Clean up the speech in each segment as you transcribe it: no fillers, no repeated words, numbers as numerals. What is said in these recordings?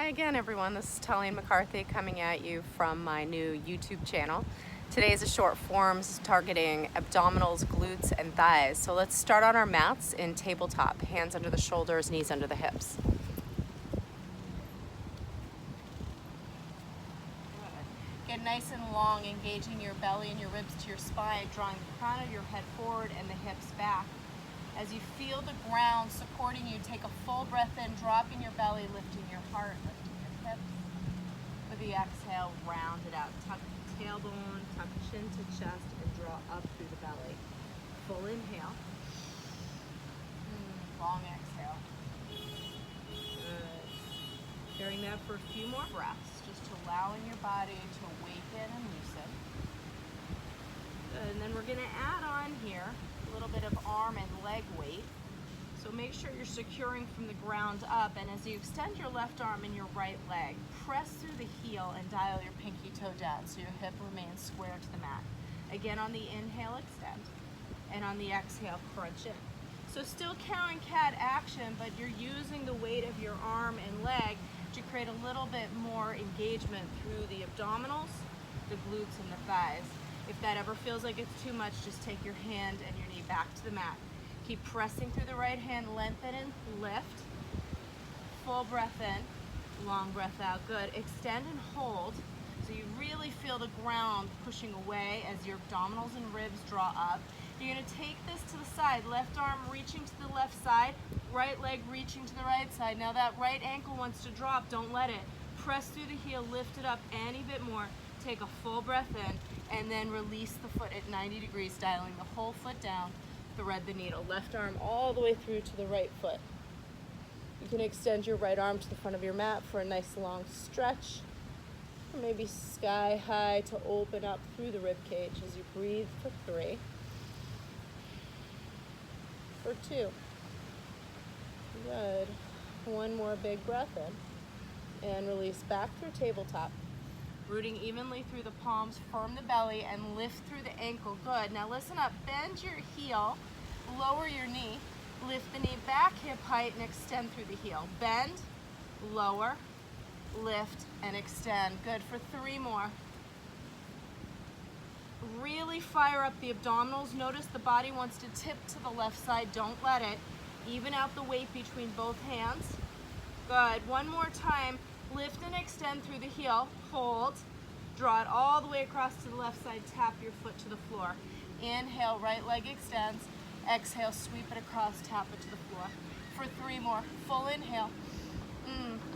Hi again, everyone. This is Talene McCarthy coming at you from my new YouTube channel. Today is a short forms targeting abdominals, glutes, and thighs. So let's start on our mats in tabletop. Hands under the shoulders, knees under the hips. Get nice and long, engaging your belly and your ribs to your spine, drawing the crown of your head forward and the hips back. As you feel the ground supporting you, take a full breath in, dropping your belly, lifting your heart, lifting your hips. With the exhale, round it out. Tuck the tailbone, tuck chin to chest, and draw up through the belly. Full inhale. Long exhale. Good. Carrying that for a few more breaths, just allowing your body to awaken and loosen. Good. And then we're going to add on here a little bit of arm and leg weight. So make sure you're securing from the ground up, and as you extend your left arm and your right leg, press through the heel and dial your pinky toe down so your hip remains square to the mat. Again, on the inhale, extend, and on the exhale, crunch in. So still cow and cat action, but you're using the weight of your arm and leg to create a little bit more engagement through the abdominals, the glutes, and the thighs. If that ever feels like it's too much, just take your hand and your knee back to the mat. Keep pressing through the right hand, lengthen and lift. Full breath in, long breath out. Good. Extend and hold. So you really feel the ground pushing away as your abdominals and ribs draw up. You're going to take this to the side, left arm reaching to the left side, right leg reaching to the right side. Now that right ankle wants to drop, don't let it. Press through the heel, lift it up any bit more. Take a full breath in, and then release the foot at 90 degrees, dialing the whole foot down, thread the needle. Left arm all the way through to the right foot. You can extend your right arm to the front of your mat for a nice long stretch, or maybe sky high to open up through the rib cage as you breathe for 3, for 2. Good. One more big breath in, and release back through tabletop. Rooting evenly through the palms, firm the belly, and lift through the ankle. Good. Now listen up. Bend your heel, lower your knee, lift the knee back hip height, and extend through the heel. Bend, lower, lift, and extend. Good. For 3 more. Really fire up the abdominals. Notice the body wants to tip to the left side. Don't let it. Even out the weight between both hands. Good. One more time. Lift and extend through the heel, hold, draw it all the way across to the left side, tap your foot to the floor. Inhale, right leg extends, exhale, sweep it across, tap it to the floor. For 3 more, full inhale,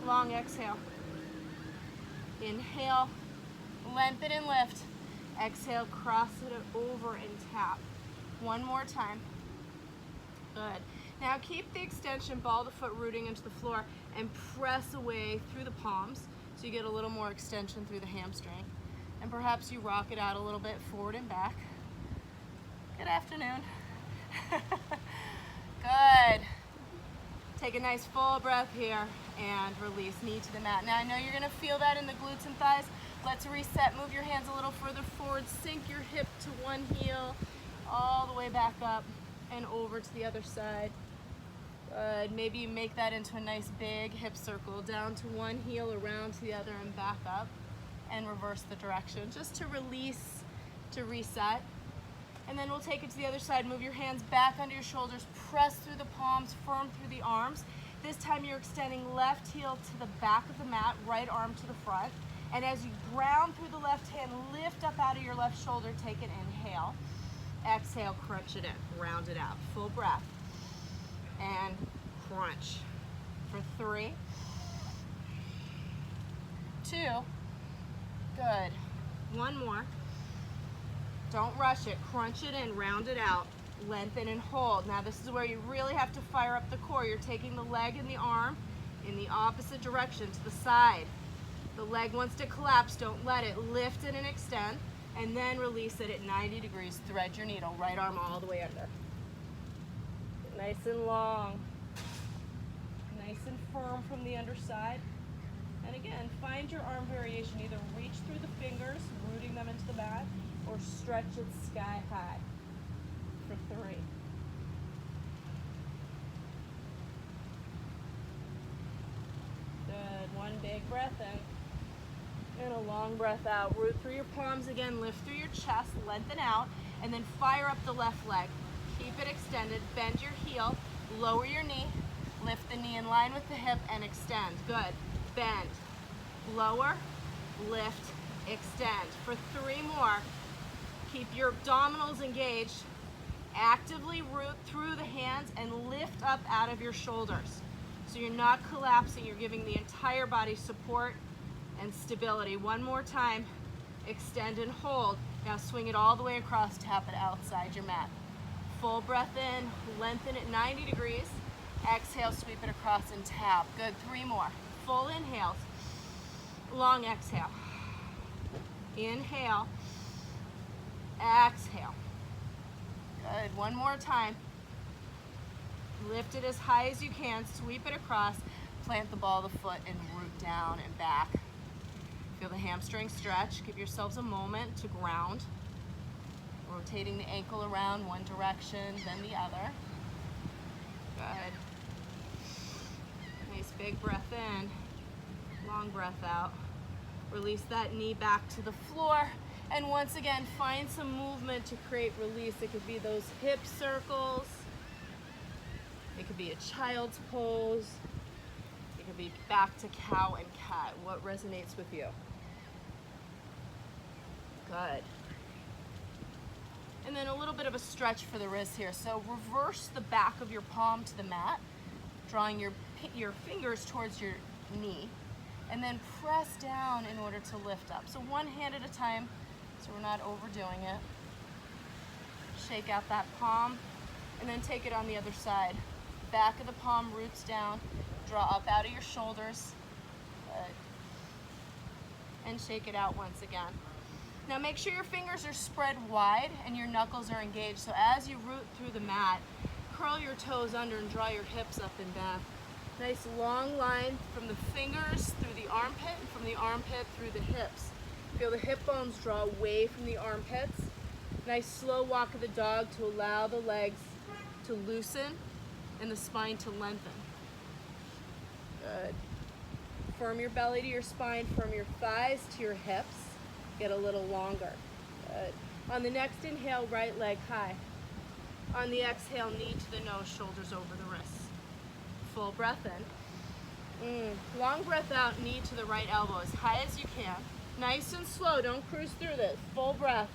long exhale. Inhale, lengthen and lift, exhale, cross it over and tap. One more time. Good. Now keep the extension, ball the foot rooting into the floor, and press away through the palms so you get a little more extension through the hamstring. And perhaps you rock it out a little bit forward and back. Good afternoon. Good. Take a nice full breath here and release, knee to the mat. Now I know you're going to feel that in the glutes and thighs. Let's reset. Move your hands a little further forward. Sink your hip to one heel all the way back up and over to the other side. Good. Maybe you make that into a nice big hip circle, down to one heel, around to the other, and back up, and reverse the direction, just to release, to reset. And then we'll take it to the other side. Move your hands back under your shoulders, press through the palms, firm through the arms. This time you're extending left heel to the back of the mat, right arm to the front. And as you ground through the left hand, lift up out of your left shoulder, take an inhale. Exhale, crunch it in, round it out. Full breath. And crunch. For 3, 2, good. One more. Don't rush it. Crunch it in, round it out, lengthen and hold. Now this is where you really have to fire up the core. You're taking the leg and the arm in the opposite direction to the side. The leg wants to collapse, don't let it. Lift it and extend, and then release it at 90 degrees. Thread your needle, right arm all the way under. Nice and long, nice and firm from the underside. And again, find your arm variation. Either reach through the fingers, rooting them into the mat, or stretch it sky high for 3. Good. One One big breath in and a long breath out. Root through your palms again, lift through your chest, lengthen out, and then fire up the left leg. Keep it extended, bend your heel, lower your knee, lift the knee in line with the hip and extend. Good. Bend, lower, lift, extend. For 3 more, keep your abdominals engaged. Actively root through the hands and lift up out of your shoulders. So you're not collapsing, you're giving the entire body support and stability. One more time, extend and hold. Now swing it all the way across, tap it outside your mat. Full breath in, lengthen it 90 degrees. Exhale, sweep it across and tap. Good, 3 more. Full inhales, long exhale. Inhale, exhale. Good, one more time. Lift it as high as you can, sweep it across, plant the ball of the foot and root down and back. Feel the hamstring stretch. Give yourselves a moment to ground. Rotating the ankle around one direction, then the other. Good. Nice big breath in, long breath out. Release that knee back to the floor. And once again, find some movement to create release. It could be those hip circles. It could be a child's pose. It could be back to cow and cat. What resonates with you? Good. And then a little bit of a stretch for the wrists here. So reverse the back of your palm to the mat, drawing your fingers towards your knee, and then press down in order to lift up. So one hand at a time, so we're not overdoing it. Shake out that palm, and then take it on the other side. Back of the palm roots down, draw up out of your shoulders, and shake it out once again. Now make sure your fingers are spread wide and your knuckles are engaged. So as you root through the mat, curl your toes under and draw your hips up and back. Nice long line from the fingers through the armpit and from the armpit through the hips. Feel the hip bones draw away from the armpits. Nice slow walk of the dog to allow the legs to loosen and the spine to lengthen. Good. Firm your belly to your spine, firm your thighs to your hips. Get a little longer. Good. On the next inhale, right leg high. On the exhale, knee to the nose, shoulders over the wrists. Full breath in. Long breath out, knee to the right elbow as high as you can. Nice and slow, don't cruise through this. Full breath.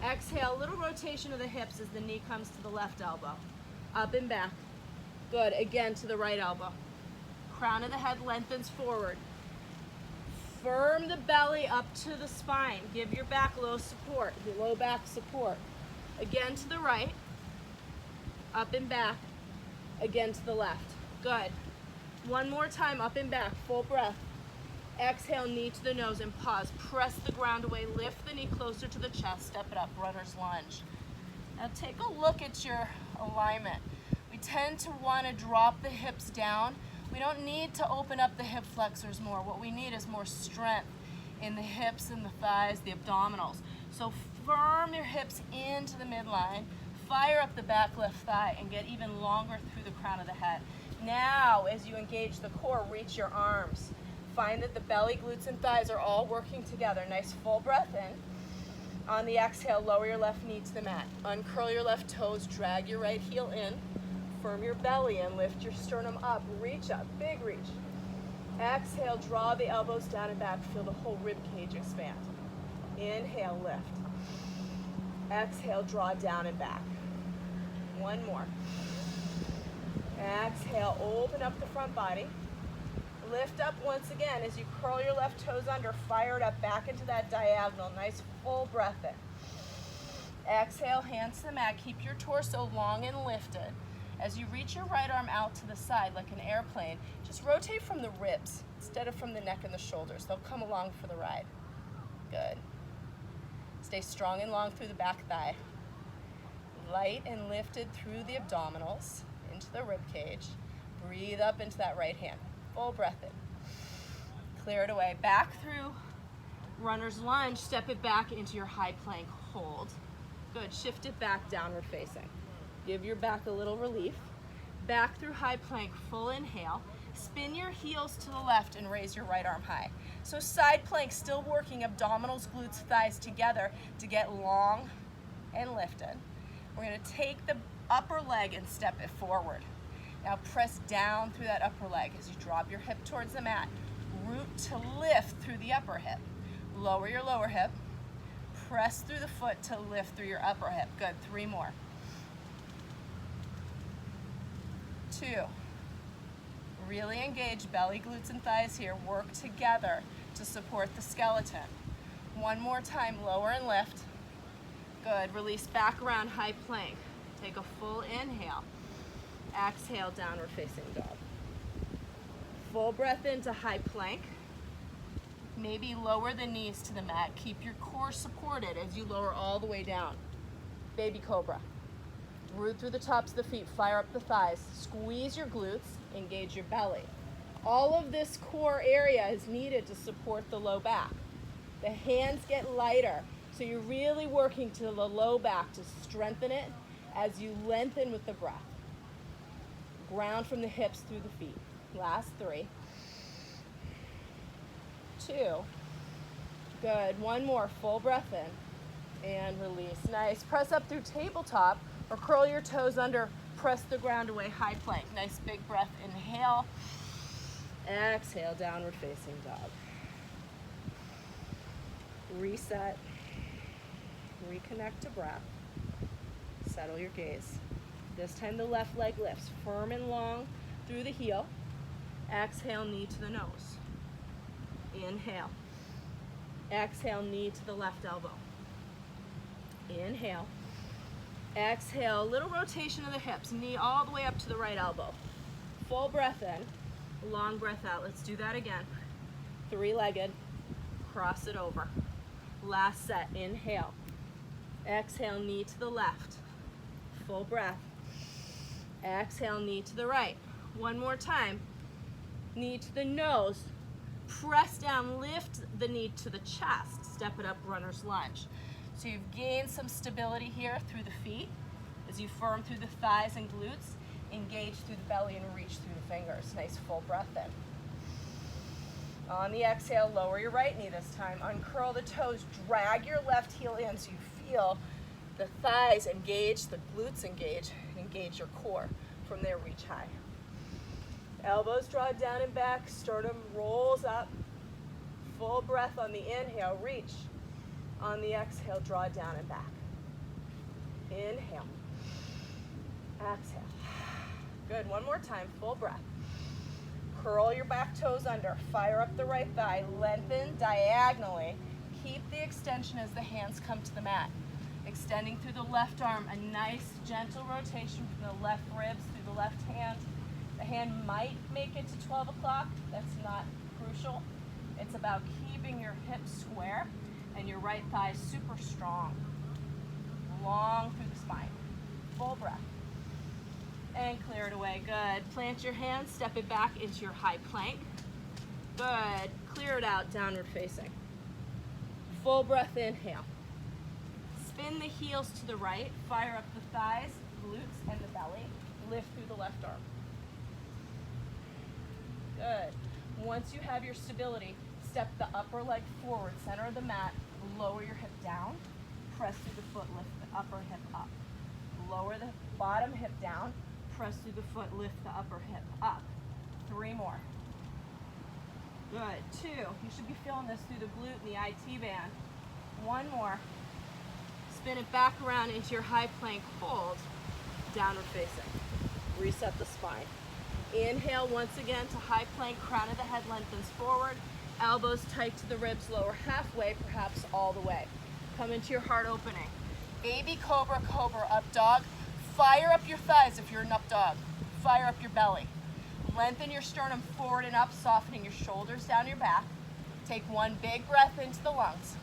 Exhale, a little rotation of the hips as the knee comes to the left elbow. Up and back. Good, again to the right elbow. Crown of the head lengthens forward. Firm the belly up to the spine. Give your back low support, low back support. Again to the right, up and back, again to the left. Good. One more time, up and back, full breath. Exhale, knee to the nose and pause. Press the ground away, lift the knee closer to the chest, step it up, runner's lunge. Now take a look at your alignment. We tend to want to drop the hips down. We don't need to open up the hip flexors more. What we need is more strength in the hips and the thighs, the abdominals. So firm your hips into the midline, fire up the back left thigh, and get even longer through the crown of the head. Now, as you engage the core, reach your arms. Find that the belly, glutes, and thighs are all working together. Nice full breath in. On the exhale, lower your left knee to the mat. Uncurl your left toes, drag your right heel in. Firm your belly in, lift your sternum up, reach up, big reach. Exhale, draw the elbows down and back, feel the whole rib cage expand. Inhale, lift. Exhale, draw down and back. One more. Exhale, open up the front body. Lift up once again as you curl your left toes under, fire it up back into that diagonal. Nice full breath in. Exhale, hands to the mat, keep your torso long and lifted. As you reach your right arm out to the side like an airplane, just rotate from the ribs instead of from the neck and the shoulders. They'll come along for the ride. Good. Stay strong and long through the back thigh. Light and lifted through the abdominals into the rib cage. Breathe up into that right hand. Full breath in. Clear it away. Back through runner's lunge. Step it back into your high plank hold. Good. Shift it back downward facing. Give your back a little relief. Back through high plank, full inhale. Spin your heels to the left and raise your right arm high. So side plank, still working abdominals, glutes, thighs together to get long and lifted. We're going to take the upper leg and step it forward. Now press down through that upper leg as you drop your hip towards the mat. Root to lift through the upper hip. Lower your lower hip. Press through the foot to lift through your upper hip. Good, 3 more. 2. Really engage belly, glutes, and thighs here. Work together to support the skeleton. 1 more time, lower and lift. Good, release back around, high plank. Take a full inhale. Exhale, downward facing dog. Full breath into high plank. Maybe lower the knees to the mat. Keep your core supported as you lower all the way down. Baby cobra. Root through the tops of the feet, fire up the thighs. Squeeze your glutes, engage your belly. All of this core area is needed to support the low back. The hands get lighter, so you're really working to the low back to strengthen it as you lengthen with the breath. Ground from the hips through the feet. Last 3. 2. Good. 1 more. Full breath in and release. Nice. Press up through tabletop or curl your toes under. Press the ground away. High plank. Nice big breath. Inhale. Exhale. Downward facing dog. Reset. Reconnect to breath. Settle your gaze. This time the left leg lifts. Firm and long through the heel. Exhale, knee to the nose. Inhale. Exhale, knee to the left elbow. Inhale. Exhale, little rotation of the hips. Knee all the way up to the right elbow. Full breath in, long breath out. Let's do that again. 3-legged, cross it over. Last set, inhale. Exhale, knee to the left. Full breath. Exhale, knee to the right. 1 more time. Knee to the nose. Press down, lift the knee to the chest. Step it up, runner's lunge. So you've gained some stability here through the feet as you firm through the thighs and glutes, engage through the belly and reach through the fingers. Nice full breath in. On the exhale, lower your right knee this time. Uncurl the toes, drag your left heel in so you feel the thighs engage, the glutes engage, and engage your core. From there, reach high. Elbows draw down and back, sternum rolls up. Full breath on the inhale, reach. On the exhale, draw down and back. Inhale. Exhale. Good, 1 more time, full breath. Curl your back toes under, fire up the right thigh, lengthen diagonally. Keep the extension as the hands come to the mat. Extending through the left arm, a nice gentle rotation from the left ribs through the left hand. The hand might make it to 12 o'clock. That's not crucial. It's about keeping your hips square and your right thigh super strong. Long through the spine. Full breath. And clear it away. Good. Plant your hands, step it back into your high plank. Good. Clear it out, downward facing. Full breath, inhale. Spin the heels to the right, fire up the thighs, glutes, and the belly. Lift through the left arm. Good. Once you have your stability, step the upper leg forward, center of the mat, lower your hip down, press through the foot, lift the upper hip up. Lower the bottom hip down, press through the foot, lift the upper hip up. 3 more. Good. 2. You should be feeling this through the glute and the IT band. 1 more. Spin it back around into your high plank hold, downward facing. Reset the spine. Inhale once again to high plank, crown of the head lengthens forward, elbows tight to the ribs, lower halfway, perhaps all the way. Come into your heart opening. Baby cobra, cobra, up dog. Fire up your thighs if you're an up dog. Fire up your belly. Lengthen your sternum forward and up, softening your shoulders down your back. Take 1 big breath into the lungs.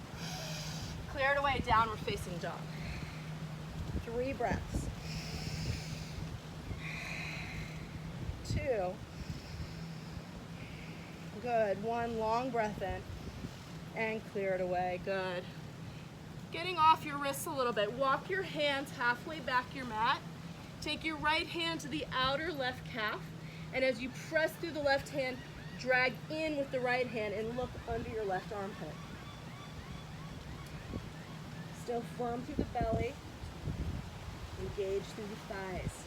Clear it away, downward facing dog. 3 breaths. 2. Good. 1 long breath in and clear it away. Good. Getting off your wrists a little bit. Walk your hands halfway back your mat. Take your right hand to the outer left calf And as you press through the left hand, drag in with the right hand and look under your left armpit. Still firm through the belly. Engage through the thighs.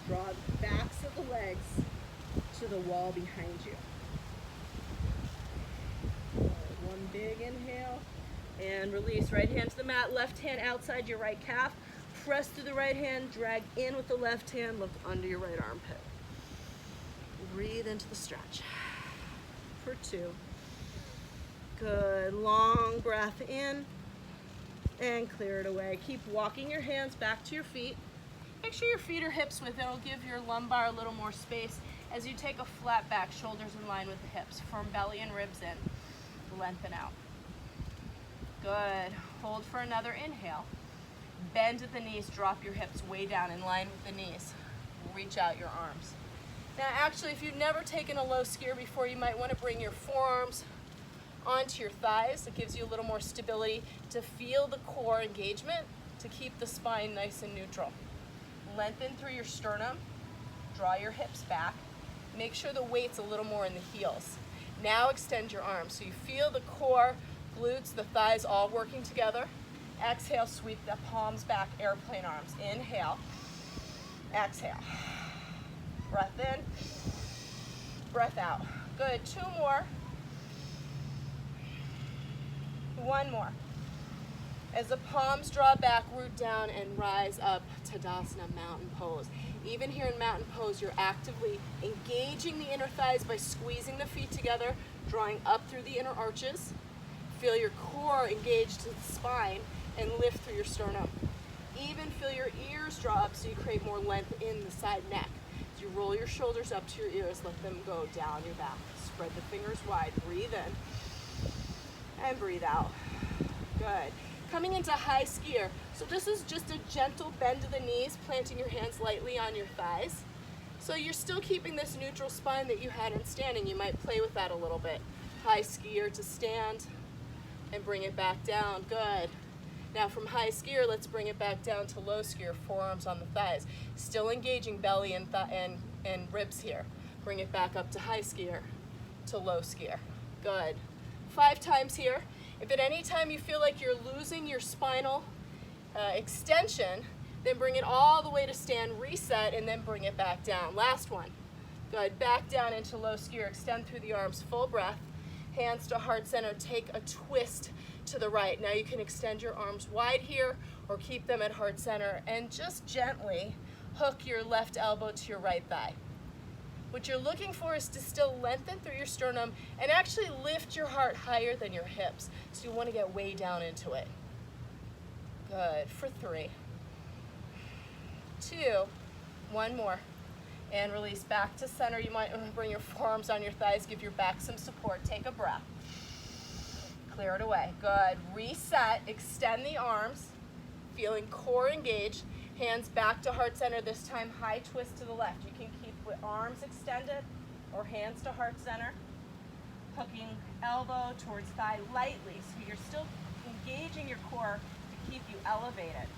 Draw the backs of the legs to the wall behind you. One big inhale and release. Right hand to the mat, left hand outside your right calf. Press through the right hand, drag in with the left hand, look under your right armpit. Breathe into the stretch. For 2. Good, long breath in and clear it away. Keep walking your hands back to your feet. Make sure your feet are hips width. It'll give your lumbar a little more space as you take a flat back, shoulders in line with the hips. Firm belly and ribs in. Lengthen out. Good. Hold for another inhale. Bend at the knees, drop your hips way down in line with the knees. Reach out your arms. Now actually, if you've never taken a low skier before, you might want to bring your forearms onto your thighs. It gives you a little more stability to feel the core engagement, to keep the spine nice and neutral. Lengthen through your sternum, draw your hips back. Make sure the weight's a little more in the heels. Now extend your arms so you feel the core, glutes, the thighs all working together. Exhale, sweep the palms back, airplane arms. Inhale, exhale. Breath in, breath out. Good, 2 more. 1 more. As the palms draw back, root down and rise up, Tadasana, mountain pose. Even here in mountain pose, you're actively engaging the inner thighs by squeezing the feet together, drawing up through the inner arches. Feel your core engaged to the spine and lift through your sternum. Even feel your ears draw up so you create more length in the side neck. As you roll your shoulders up to your ears, let them go down your back. Spread the fingers wide, breathe in and breathe out. Good. Coming into high skier. So this is just a gentle bend to the knees, planting your hands lightly on your thighs. So you're still keeping this neutral spine that you had in standing. You might play with that a little bit. High skier to stand and bring it back down. Good. Now from high skier, let's bring it back down to low skier, forearms on the thighs. Still engaging belly and ribs here. Bring it back up to high skier, to low skier. Good. 5 times here. If at any time you feel like you're losing your spinal extension, then bring it all the way to stand, reset, and then bring it back down. Last one. Good. Back down into low skier. Extend through the arms. Full breath. Hands to heart center. Take a twist to the right. Now you can extend your arms wide here or keep them at heart center and just gently hook your left elbow to your right thigh. What you're looking for is to still lengthen through your sternum and actually lift your heart higher than your hips. So you want to get way down into it. Good. For 3, 2, 1 more. And release back to center. You might want to bring your forearms on your thighs, give your back some support. Take a breath. Clear it away. Good. Reset. Extend the arms. Feeling core engaged. Hands back to heart center. This time high twist to the left. You can keep with arms extended or hands to heart center. Hooking elbow towards thigh lightly so you're still engaging your core to keep you elevated.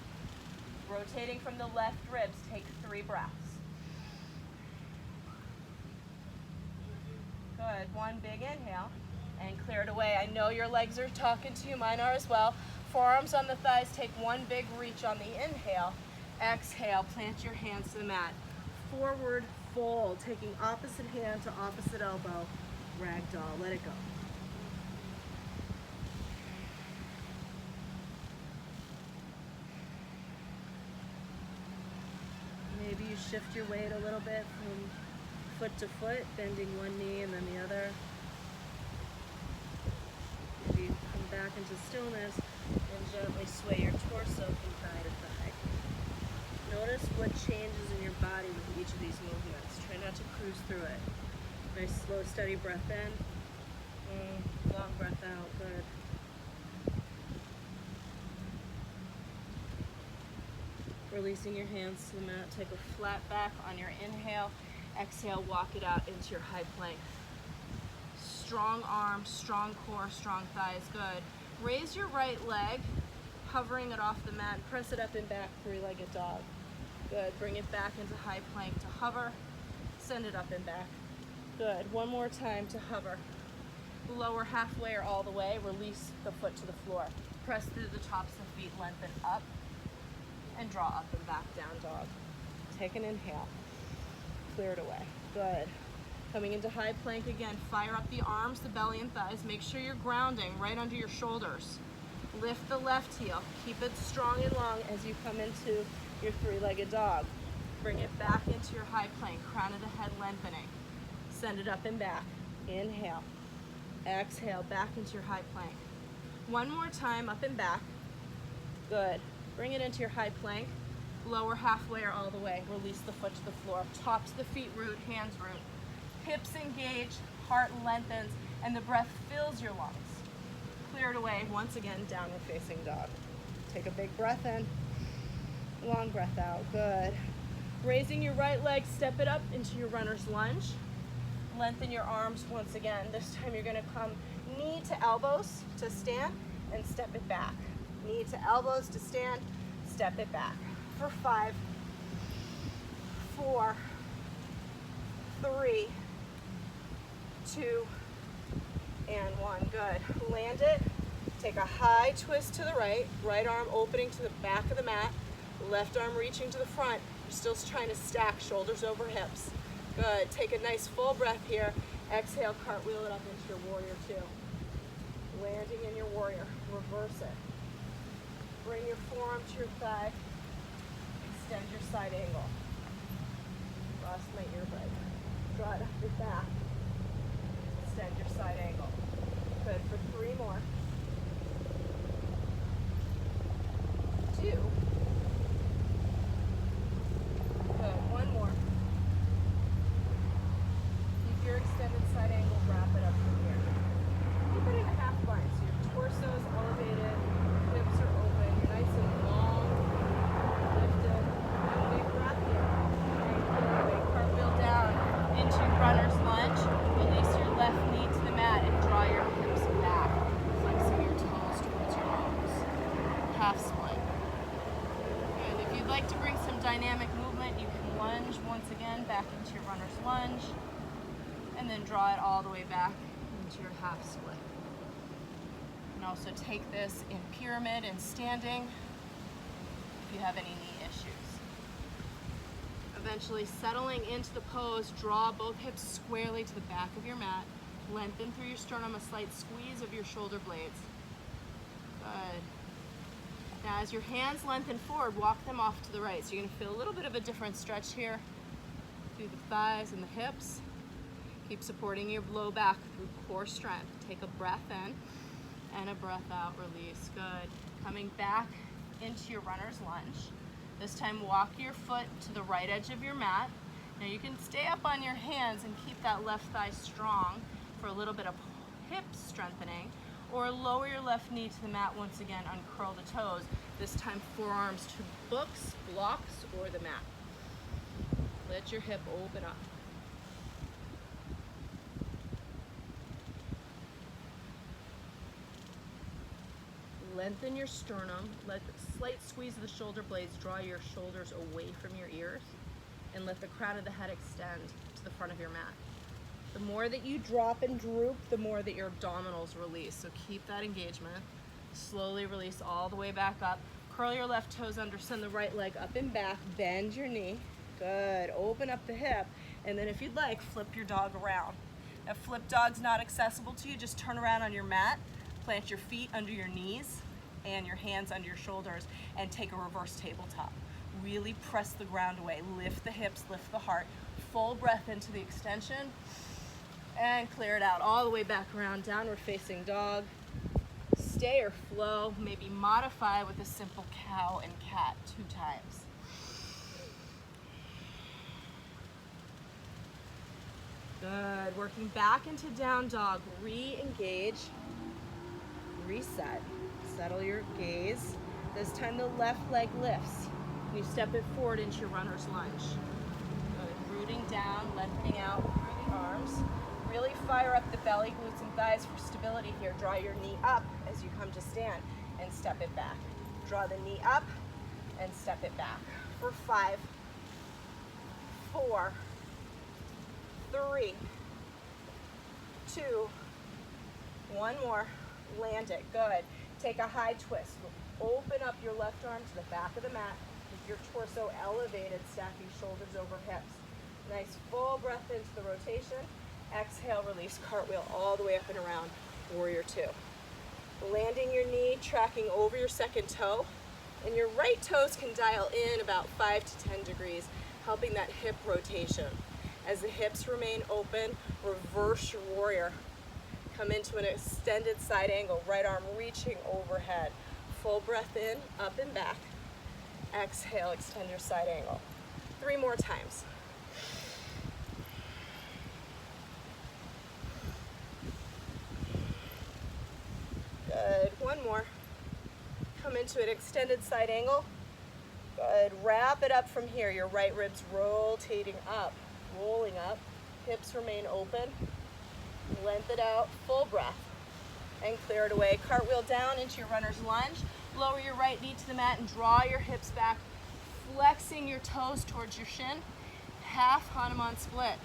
Rotating from the left ribs. Take 3 breaths. Good. 1 big inhale and clear it away. I know your legs are talking to you. Mine are as well. Forearms on the thighs. Take 1 big reach on the inhale. Exhale. Plant your hands to the mat. Forward fold. Taking opposite hand to opposite elbow. Ragdoll. Let it go. Maybe you shift your weight a little bit from foot to foot, bending one knee and then the other. Maybe you come back into stillness and gently sway your torso from thigh to thigh. Notice what changes in your body with each of these movements. Try not to cruise through it. Nice slow, steady breath in. Long breath out. Good. Releasing your hands to the mat. Take a flat back on your inhale. Exhale, walk it out into your high plank. Strong arms, strong core, strong thighs. Good. Raise your right leg, hovering it off the mat. Press it up and back, 3-legged dog. Good. Bring it back into high plank to hover. Send it up and back. Good. One more time to hover. Lower halfway or all the way. Release the foot to the floor. Press through the tops of the feet, lengthen up, and draw up and back, down dog. Take an inhale. Clear it away. Good. Coming into high plank again. Fire up the arms, the belly, and thighs. Make sure you're grounding right under your shoulders. Lift the left heel. Keep it strong and long as you come into your three-legged dog. Bring it back into your high plank. Crown of the head lengthening. Send it up and back. Inhale. Exhale, back into your high plank. One more time, up and back. Good. Bring it into your high plank. Lower halfway or all the way. Release the foot to the floor. Top to the feet root, hands root. Hips engage, heart lengthens, and the breath fills your lungs. Clear it away. Once again, downward facing dog. Take a big breath in. Long breath out. Good. Raising your right leg, step it up into your runner's lunge. Lengthen your arms once again. This time you're going to come knee to elbows to stand and step it back. Knee to elbows to stand, step it back. For 5, 4, 3, 2, and 1. Good. Land it. Take a high twist to the right. Right arm opening to the back of the mat. Left arm reaching to the front. You're still trying to stack shoulders over hips. Good. Take a nice full breath here. Exhale, cartwheel it up into your warrior 2. Landing in your warrior. Reverse it. Bring your forearm to your thigh. Extend your side angle. Lost my earbud. Draw it up your back. Extend your side angle. Good. For 3 more. 2. Good. 1 more. Keep your extended side angle. Wrap it up from here. Keep it in a half line. So your torso is elevated. Hips are open. You're nice and long. Lifted. And big breath here. And big cartwheel down into runner's lunge. Release your left knee to the mat and draw your hips back. Flexing your toes towards your nose. Half split. And if you'd like to bring some dynamic movement, you can lunge once again back into your runner's lunge. And then draw it all the way back into your half split. You can also take this in pyramid and standing if you have any knee issues. Eventually settling into the pose, draw both hips squarely to the back of your mat. Lengthen through your sternum, a slight squeeze of your shoulder blades. Good. Now as your hands lengthen forward, walk them off to the right. So you're going to feel a little bit of a different stretch here through the thighs and the hips. Keep supporting your low back through core strength. Take a breath in and a breath out, release. Good. Coming back into your runner's lunge. This time walk your foot to the right edge of your mat. Now you can stay up on your hands and keep that left thigh strong for a little bit of hip strengthening, or lower your left knee to the mat once again, uncurl the toes. This time forearms to books, blocks, or the mat. Let your hip open up. Lengthen your sternum, let a slight squeeze of the shoulder blades draw your shoulders away from your ears, and let the crown of the head extend to the front of your mat. The more that you drop and droop, the more that your abdominals release. So keep that engagement. Slowly release all the way back up. Curl your left toes under, send the right leg up and back, bend your knee. Good, open up the hip, and then if you'd like, flip your dog around. Now flip dog's not accessible to you, just turn around on your mat, plant your feet under your knees, and your hands under your shoulders, and take a reverse tabletop. Really press the ground away. Lift the hips, lift the heart. Full breath into the extension, and clear it out all the way back around, downward facing dog. Stay or flow, maybe modify with a simple cow and cat 2 times. Good, working back into down dog. Re-engage, reset. Settle your gaze. This time the left leg lifts. You step it forward into your runner's lunge. Good. Rooting down, lengthening out through the arms. Really fire up the belly, glutes, and thighs for stability here. Draw your knee up as you come to stand and step it back. Draw the knee up and step it back. For 5, 4, 3, 2, one more. Land it. Good. Take a high twist. Open up your left arm to the back of the mat. Keep your torso elevated, stacking shoulders over hips. Nice full breath into the rotation. Exhale, release, cartwheel all the way up and around. Warrior 2. Landing your knee, tracking over your second toe. And your right toes can dial in about 5 to 10 degrees, helping that hip rotation. As the hips remain open, reverse your warrior. Come into an extended side angle, right arm reaching overhead. Full breath in, up and back. Exhale, extend your side angle. 3 more times. Good, one more. Come into an extended side angle. Good, wrap it up from here. Your right ribs rotating up, rolling up. Hips remain open. Length it out, full breath, and clear it away. Cartwheel down into your runner's lunge. Lower your right knee to the mat and draw your hips back, flexing your toes towards your shin. Half Hanuman split.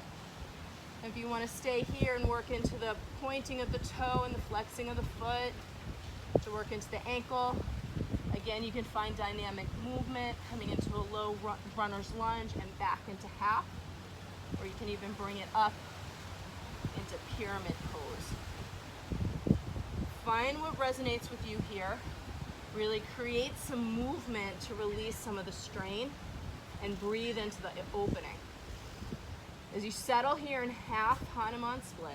If you want to stay here and work into the pointing of the toe and the flexing of the foot, to work into the ankle. Again, you can find dynamic movement coming into a low runner's lunge and back into half, or you can even bring it up into pyramid pose. Find what resonates with you here. Really create some movement to release some of the strain and breathe into the opening. As you settle here in half Hanuman split,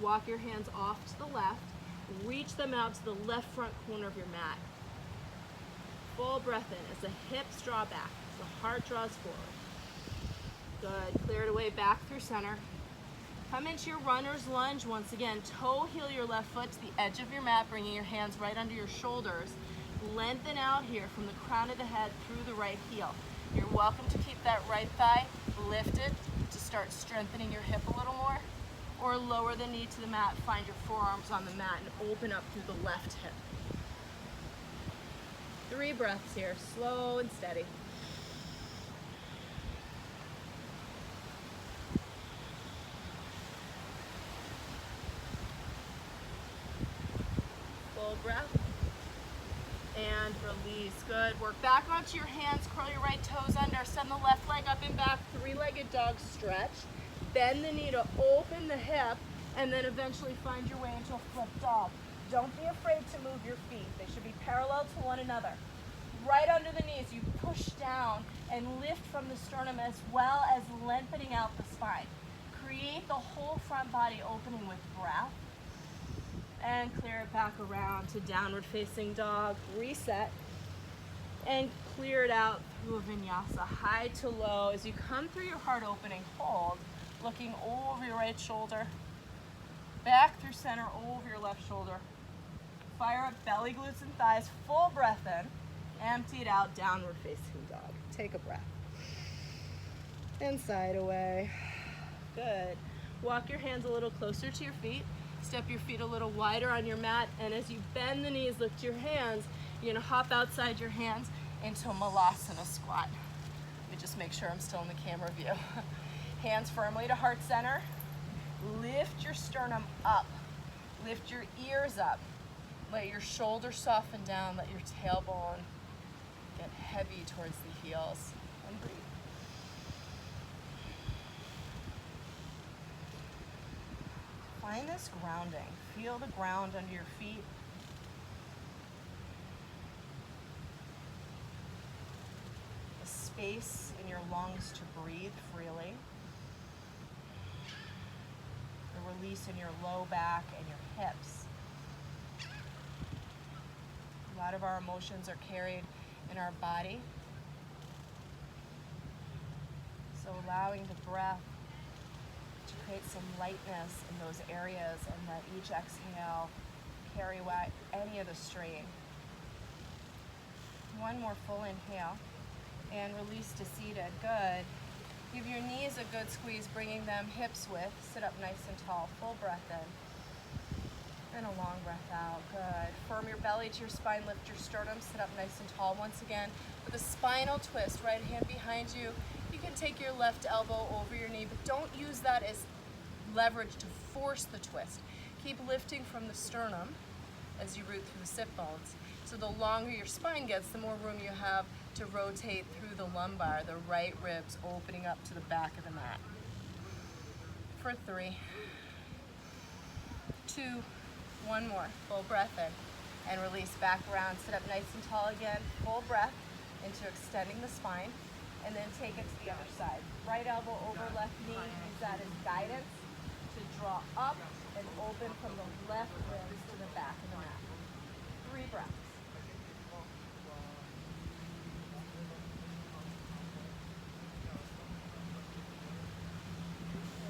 walk your hands off to the left, reach them out to the left front corner of your mat. Full breath in as the hips draw back, as the heart draws forward. Good, clear it away back through center. Come into your runner's lunge once again. Toe heel your left foot to the edge of your mat, bringing your hands right under your shoulders. Lengthen out here from the crown of the head through the right heel. You're welcome to keep that right thigh lifted to start strengthening your hip a little more, or lower the knee to the mat, find your forearms on the mat and open up through the left hip. 3 breaths here, slow and steady. Full breath. And release. Good. Work back onto your hands. Curl your right toes under. Send the left leg up and back. 3-legged dog stretch. Bend the knee to open the hip, and then eventually find your way into a flip dog. Don't be afraid to move your feet. They should be parallel to one another. Right under the knees, you push down and lift from the sternum as well as lengthening out the spine. Create the whole front body opening with breath. And clear it back around to downward facing dog. Reset and clear it out through a vinyasa, high to low. As you come through your heart opening, hold, looking over your right shoulder, back through center, over your left shoulder. Fire up belly, glutes, and thighs. Full breath in. Empty it out, downward facing dog. Take a breath. And side away. Good. Walk your hands a little closer to your feet. Step your feet a little wider on your mat, and as you bend the knees, lift your hands. You're gonna hop outside your hands into a malasana squat. Let me just make sure I'm still in the camera view. Hands firmly to heart center. Lift your sternum up. Lift your ears up. Let your shoulders soften down. Let your tailbone get heavy towards the heels. And breathe. Find this grounding. Feel the ground under your feet. The space in your lungs to breathe freely. The release in your low back and your hips. A lot of our emotions are carried in our body. So allowing the breath to create some lightness in those areas, and let each exhale carry away any of the strain. One more full inhale and release to seated. Good. Give your knees a good squeeze, bringing them hips width. Sit up nice and tall. Full breath in and a long breath out. Good. Firm your belly to your spine. Lift your sternum. Sit up nice and tall once again with a spinal twist. Right hand behind you. You can take your left elbow over your knee, but don't use that as leverage to force the twist. Keep lifting from the sternum as you root through the sit bones. So the longer your spine gets, the more room you have to rotate through the lumbar, the right ribs opening up to the back of the mat. For 3, 2, 1 more. Full breath in. And release back around. Sit up nice and tall again. Full breath into extending the spine. And then take it to the other side. Right elbow over left knee. Use that as guidance to draw up and open from the left ribs to the back of the mat. 3 breaths.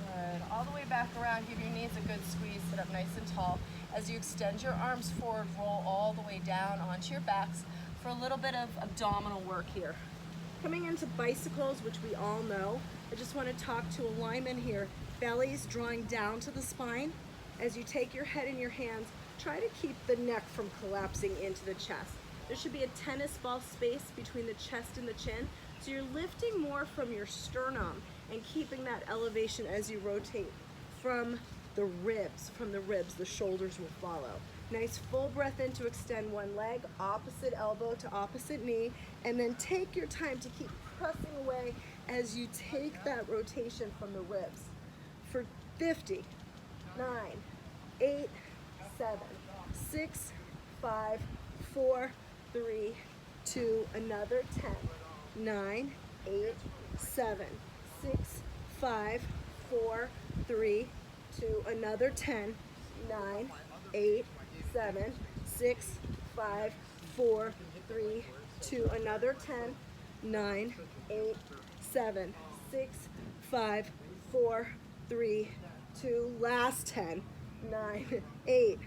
Good. All the way back around. Give your knees a good squeeze. Sit up nice and tall. As you extend your arms forward, roll all the way down onto your backs for a little bit of abdominal work here. Coming into bicycles, which we all know, I just want to talk to alignment here. Belly's drawing down to the spine. As you take your head in your hands, try to keep the neck from collapsing into the chest. There should be a tennis ball space between the chest and the chin, so you're lifting more from your sternum and keeping that elevation as you rotate from the ribs. From the ribs, the shoulders will follow. Nice full breath in to extend one leg, opposite elbow to opposite knee, and then take your time to keep pressing away as you take that rotation from the ribs. For 50, 9, 8, 7, 6, 5, 4, 3, 2, another 10, 9, 8, 7, 6, 5, 4, 3, 2, another 10, 9, 8, 7, 6, 5, 4, 3, 2, another 10, 9, 8, 7, 6, 5, 4, 3, 2, last 10, 9, 8,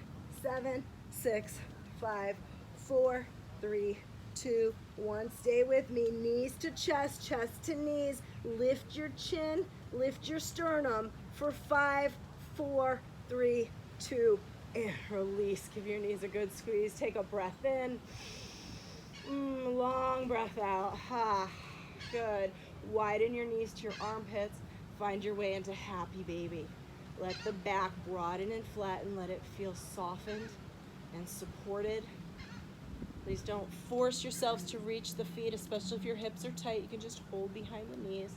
7, 6, 5, 4, 3, 2, 1. Stay with me. Knees to chest, chest to knees. Lift your chin, lift your sternum for 5, 4, 3, 2, and release. Give your knees a good squeeze. Take a breath in. Long breath out. Good. Widen your knees to your armpits. Find your way into happy baby. Let the back broaden and flatten. Let it feel softened and supported. Please don't force yourselves to reach the feet, especially if your hips are tight. You can just hold behind the knees.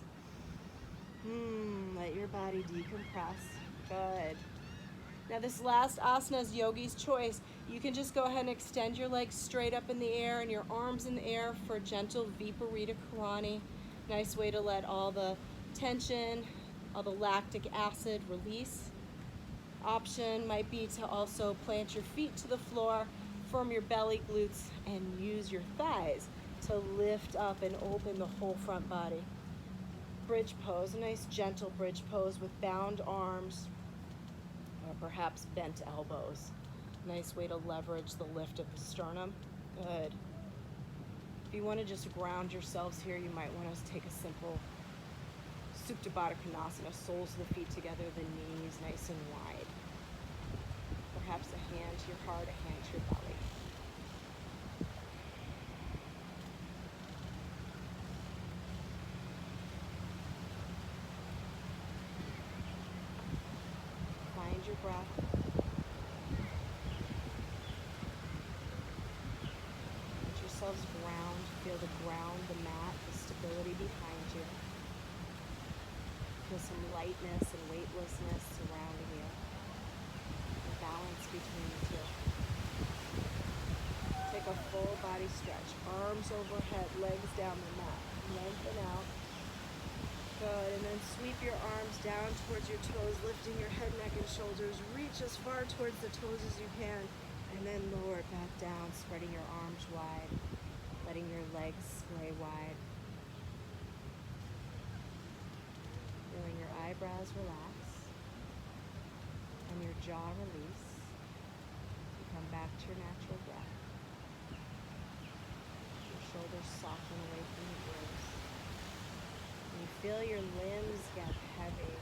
Let your body decompress. Good. Now this last asana is yogi's choice. You can just go ahead and extend your legs straight up in the air and your arms in the air for gentle Viparita Karani. Nice way to let all the tension, all the lactic acid release. Option might be to also plant your feet to the floor, firm your belly, glutes, and use your thighs to lift up and open the whole front body. Bridge pose, a nice gentle bridge pose with bound arms or perhaps bent elbows. Nice way to leverage the lift of the sternum. Good. If you want to just ground yourselves here, you might want to take a simple Supta Baddha Konasana, soles of the feet together, the knees nice and wide. Perhaps a hand to your heart, a hand to your belly. Find your breath. Let yourselves ground. Feel the ground, the mat, the stability behind you. Feel some lightness and weightlessness surrounding you. And balance between the two. Take a full body stretch. Arms overhead, legs down the mat. Lengthen out. Good. And then sweep your arms down towards your toes, lifting your head, neck, and shoulders. Reach as far towards the toes as you can. And then lower it back down, spreading your arms wide, letting your legs splay wide. Feeling your eyebrows relax and your jaw release. You come back to your natural breath. Your shoulders soften away from the ears. And you feel your limbs get heavy.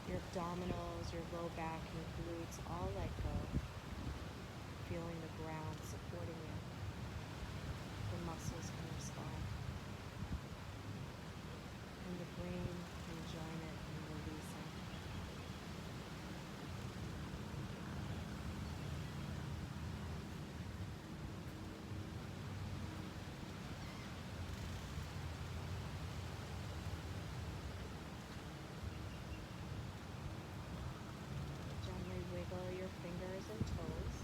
Your abdominals, your low back, your glutes all let go. Feeling the ground supporting you. The muscles can respond. And the brain can join it and releasing. Gently wiggle your fingers and toes.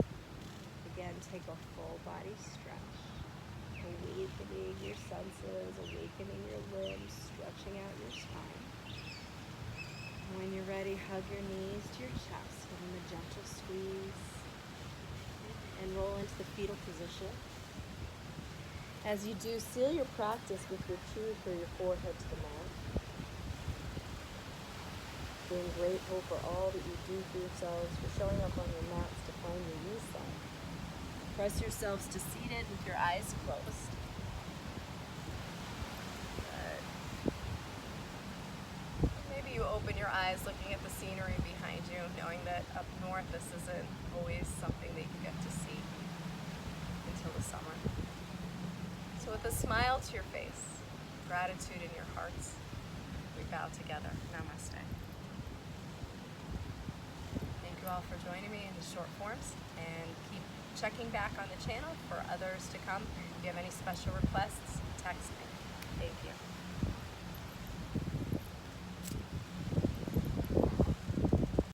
Again, take a full body stretch. Awakening your senses, awakening your limbs, stretching out your spine. And when you're ready, hug your knees to your chest, giving a gentle squeeze, and roll into the fetal position. As you do, seal your practice with your truth or your forehead to the mat. Being grateful for all that you do for yourselves, for showing up on your mats to find your reset. Press yourselves to seated with your eyes closed. Good. Maybe you open your eyes looking at the scenery behind you, knowing that up north this isn't always something that you get to see until the summer. So with a smile to your face, gratitude in your hearts, we bow together. Namaste. Thank you all for joining me in the short forms, and keep checking back on the channel for others to come. If you have any special requests, text me. Thank you.